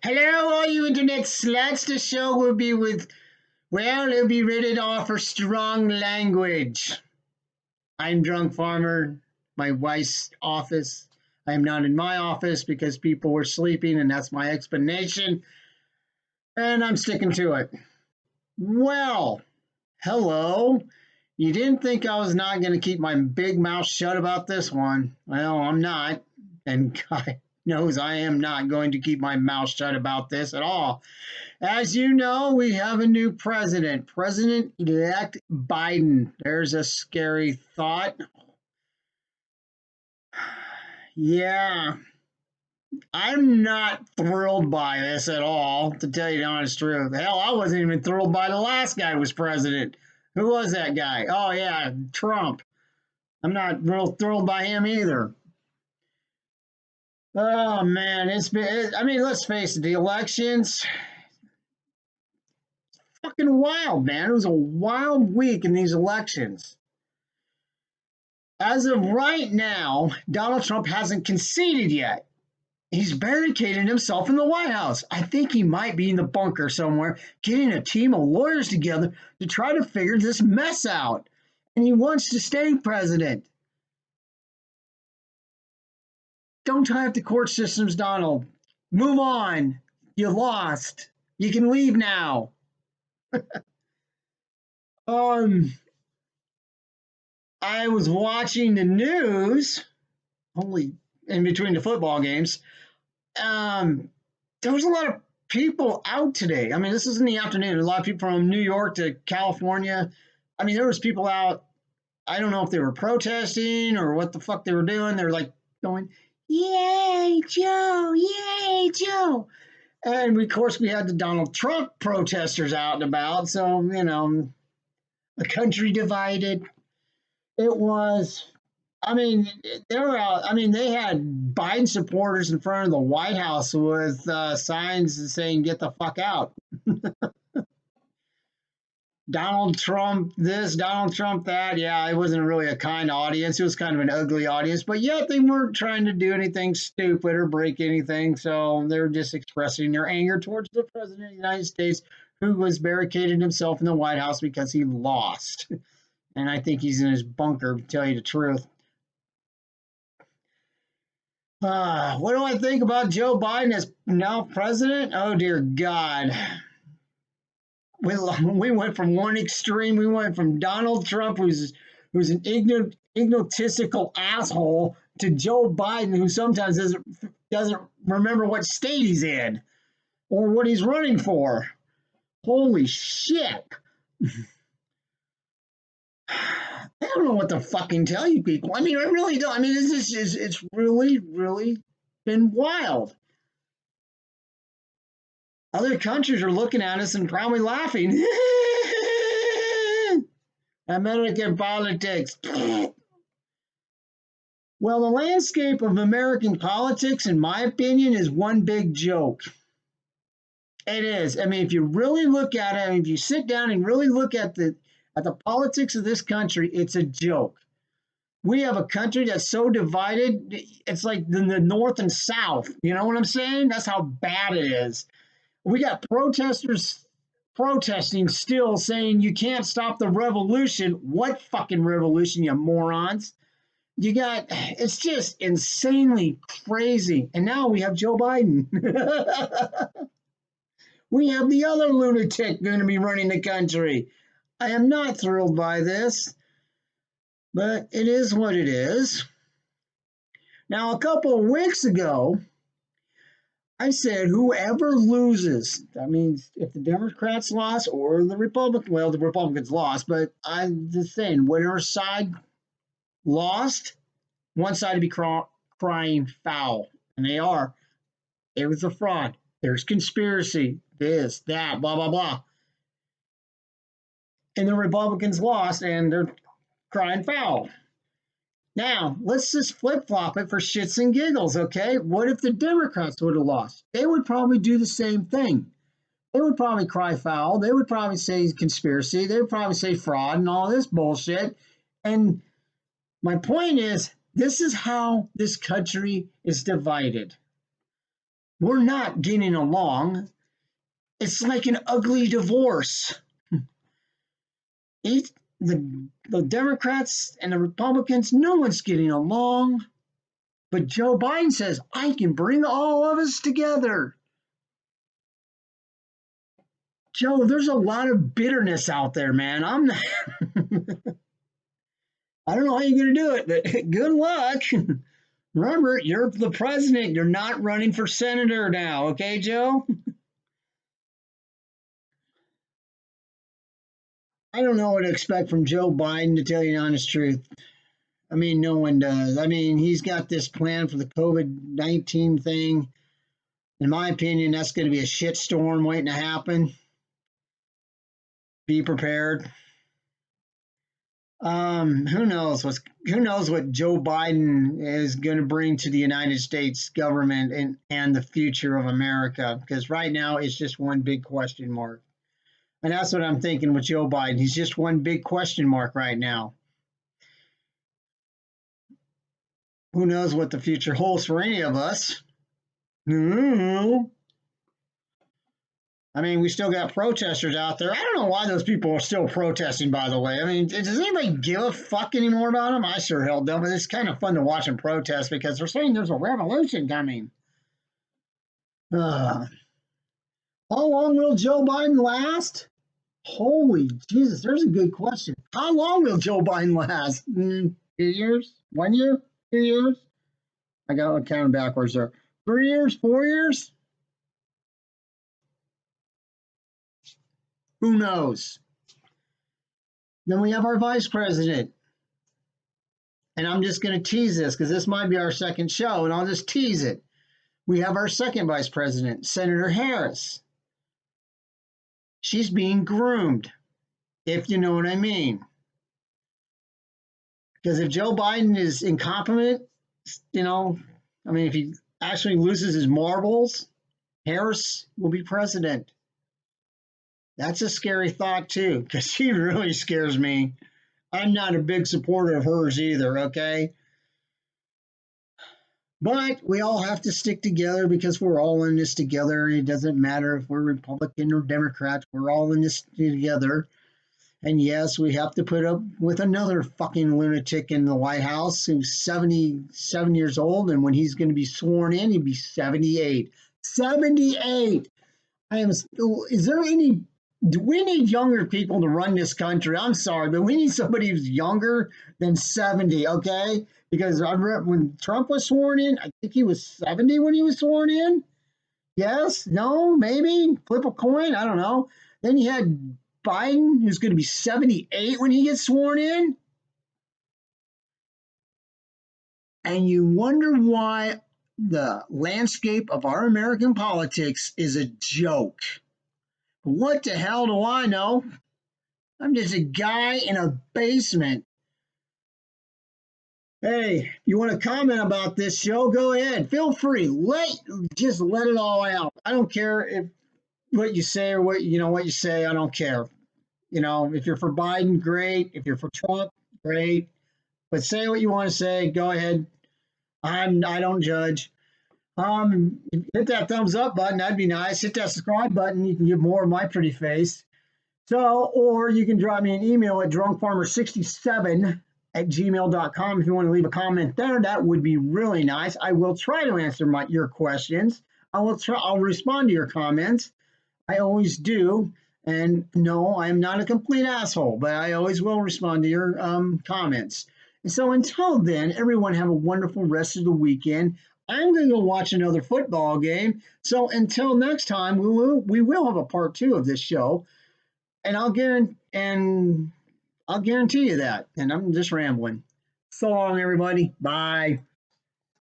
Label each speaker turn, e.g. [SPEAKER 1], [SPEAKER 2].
[SPEAKER 1] Hello, all you internet sluts. The show will be it'll be rated R for strong language. I'm Drunk Farmer, my wife's office. I am not in my office because people were sleeping, and that's my explanation, and I'm sticking to it. Well, hello. You didn't think I was not going to keep my big mouth shut about this one. Well, I'm not. And God knows I am not going to keep my mouth shut about this at all. As you know, we have a new president, President elect Biden. There's a scary thought. Yeah, I'm not thrilled by this at all, to tell you the honest truth. Hell, I wasn't even thrilled by the last guy who was president. Who was that guy? Oh, yeah, Trump. I'm not real thrilled by him either. Oh, man, I mean, let's face it, the elections, fucking wild, man. It was a wild week in these elections. As of right now, Donald Trump hasn't conceded yet. He's barricaded himself in the White House. I think he might be in the bunker somewhere, getting a team of lawyers together to try to figure this mess out. And he wants to stay president. Don't tie up the court systems, Donald. Move on. You lost. You can leave now. Um, I was watching the news, only in between the football games. Um, there was a lot of people out today. I mean, this is in the afternoon. A lot of people from New York to California. I mean, there was people out. I don't know if they were protesting or what the fuck they were doing. They're like going, "Yay, Joe! Yay, Joe!" And of course, we had the Donald Trump protesters out and about. So the country divided. It was. I mean, they were out. I mean, they had Biden supporters in front of the White House with signs saying "Get the fuck out." Donald Trump this, Donald Trump that. Yeah, it wasn't really a kind audience. It was kind of an ugly audience, but yet they weren't trying to do anything stupid or break anything. So they were just expressing their anger towards the president of the United States, who was barricaded himself in the White House because he lost. And I think he's in his bunker, to tell you the truth. What do I think about Joe Biden as now president? Oh, dear God. We went from one extreme. We went from Donald Trump, who's an egotistical asshole, to Joe Biden, who sometimes doesn't remember what state he's in or what he's running for. Holy shit. I don't know what to fucking tell you people. I mean, I really don't. I mean, it's really, really been wild. Other countries are looking at us and probably laughing. American politics. Well, the landscape of American politics, in my opinion, is one big joke. It is. I mean, if you really look at it, if you sit down and really look at the politics of this country, it's a joke. We have a country that's so divided. It's like the North and South. You know what I'm saying? That's how bad it is. We got protesters protesting still saying you can't stop the revolution. What fucking revolution, you morons? It's just insanely crazy. And now we have Joe Biden. We have the other lunatic going to be running the country. I am not thrilled by this, but it is what it is. Now, a couple of weeks ago, I said whoever loses, that means if the Democrats lost or the Republicans lost, but I'm just saying, whatever side lost, one side to be crying foul. And they are. It was a fraud. There's conspiracy, this, that, blah, blah, blah. And the Republicans lost and they're crying foul. Now, let's just flip flop it for shits and giggles, okay? What if the Democrats would have lost? They would probably do the same thing. They would probably cry foul. They would probably say conspiracy. They would probably say fraud and all this bullshit. And my point is, this is how this country is divided. We're not getting along. It's like an ugly divorce. Each, the Democrats and the Republicans, no one's getting along. But Joe Biden says, I can bring all of us together. Joe, there's a lot of bitterness out there, man. I'm not, I don't know how you're going to do it, but good luck. Remember, you're the president. You're not running for senator now, okay, Joe? I don't know what to expect from Joe Biden, to tell you the honest truth. I mean, no one does. I mean, he's got this plan for the COVID-19 thing. In my opinion, that's going to be a shitstorm waiting to happen. Be prepared. Who knows what Joe Biden is going to bring to the United States government and the future of America, because right now it's just one big question mark. And that's what I'm thinking with Joe Biden. He's just one big question mark right now. Who knows what the future holds for any of us? I mean, we still got protesters out there. I don't know why those people are still protesting, by the way. I mean, does anybody give a fuck anymore about them? I sure hell don't, but it's kind of fun to watch them protest because they're saying there's a revolution coming. How long will Joe Biden last? Holy Jesus, there's a good question. How long will Joe Biden last? 2 years? 1 year? 2 years? I got to count backwards there. 3 years? 4 years? Who knows? Then we have our vice president. And I'm just going to tease this because this might be our second show, and I'll just tease it. We have our second vice president, Senator Harris. She's being groomed, if you know what I mean. Because if Joe Biden is incompetent, if he actually loses his marbles, Harris will be president. That's a scary thought, too, because she really scares me. I'm not a big supporter of hers either, okay? But we all have to stick together because we're all in this together. It doesn't matter if we're Republican or Democrat. We're all in this together. And yes, we have to put up with another fucking lunatic in the White House who's 77 years old. And when he's going to be sworn in, he'll be 78. 78! Do we need younger people to run this country? I'm sorry, but we need somebody who's younger than 70, okay? Because I remember when Trump was sworn in, I think he was 70 when he was sworn in. Yes? No? Maybe? Flip a coin? I don't know. Then you had Biden, who's going to be 78 when he gets sworn in. And you wonder why the landscape of our American politics is a joke. What the hell do I know? I'm just a guy in a basement. Hey, you want to comment about this show? Go ahead. Feel free. Just let it all out. I don't care if what you say or what you say. I don't care. If you're for Biden, great. If you're for Trump, great. But say what you want to say. Go ahead. I don't judge. Hit that thumbs up button. That'd be nice. Hit that subscribe button. You can get more of my pretty face. Or you can drop me an email at drunkfarmer67@gmail.com if you want to leave a comment there. That would be really nice. I will try to answer your questions. I'll respond to your comments. I always do. And no, I'm not a complete asshole, but I always will respond to your comments. And so until then, everyone have a wonderful rest of the weekend. I'm going to go watch another football game. So until next time, we will have a part 2 of this show. And I'll guarantee you that. And I'm just rambling. So long, everybody. Bye.